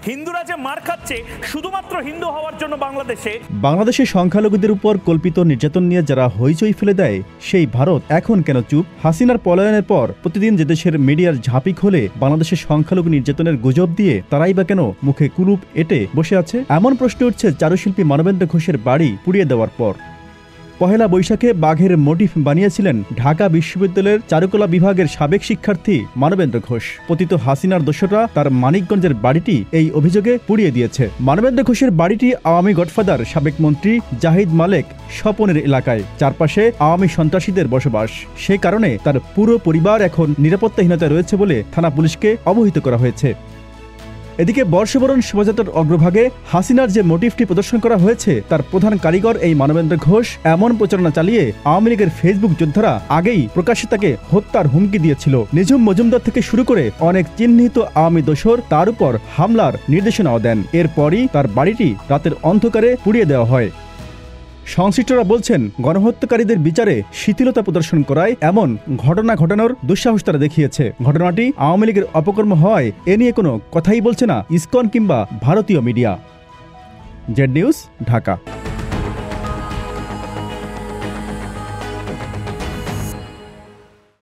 হিন্দুরা যে মার খাচ্ছে শুধুমাত্র হিন্দু হওয়ার জন্য বাংলাদেশের সংখ্যালঘুদের উপর কল্পিত নির্যাতন নিয়ে যারা হইচই ফেলে দেয় সেই ভারত এখন কেন চুপ? হাসিনার পলায়নের পর প্রতিদিন যে দেশের মিডিয়ার ঝাঁপি খোলে বাংলাদেশের সংখ্যালঘু নির্যাতনের গুজব দিয়ে তারাই বা কেন মুখে কুলুপ এঁটে বসে আছে? এমন প্রশ্ন উঠছে চারুশিল্পী মানবেন্দ্র ঘোষের বাড়ি পুড়িয়ে দেওয়ার পর। পহেলা বৈশাখে বাঘের মোটিফ বানিয়েছিলেন ঢাকা বিশ্ববিদ্যালয়ের চারুকলা বিভাগের সাবেক শিক্ষার্থী মানবেন্দ্র ঘোষ। পতিত হাসিনার দোসররা তার মানিকগঞ্জের বাড়িটি এই অভিযোগে পুড়িয়ে দিয়েছে। মানবেন্দ্র ঘোষের বাড়িটি আওয়ামী গডফাদার সাবেক মন্ত্রী জাহিদ মালেক স্বপনের এলাকায়। চারপাশে আওয়ামী সন্ত্রাসীদের বসবাস। সে কারণে তার পুরো পরিবার এখন নিরাপত্তাহীনতায় রয়েছে বলে থানা পুলিশকে অবহিত করা হয়েছে। এদিকে বর্ষবরণ শোভাযাত্রার অগ্রভাগে হাসিনার যে মোটিভটি প্রদর্শন করা হয়েছে তার প্রধান কারিগর এই মানবেন্দ্র ঘোষ এমন প্রচারণা চালিয়ে আওয়ামী লীগের ফেসবুক যোদ্ধারা আগেই প্রকাশ্যে তাকে হত্যার হুমকি দিয়েছিল। নিঝুম মজুমদার থেকে শুরু করে অনেক চিহ্নিত আওয়ামী দোসর তার উপর হামলার নির্দেশনাও দেন। এরপরই তার বাড়িটি রাতের অন্ধকারে পুড়িয়ে দেওয়া হয়। সংশ্লিষ্টরা বলছেন, গণহত্যাকারীদের বিচারে শিথিলতা প্রদর্শন করায় এমন ঘটনা ঘটানোর দুঃসাহস তারা দেখিয়েছে। ঘটনাটি আওয়ামী লীগের অপকর্ম হওয়ায় এ নিয়ে কোনো কথাই বলছে না ইসকন কিংবা ভারতীয় মিডিয়া। Z news, Dhaka.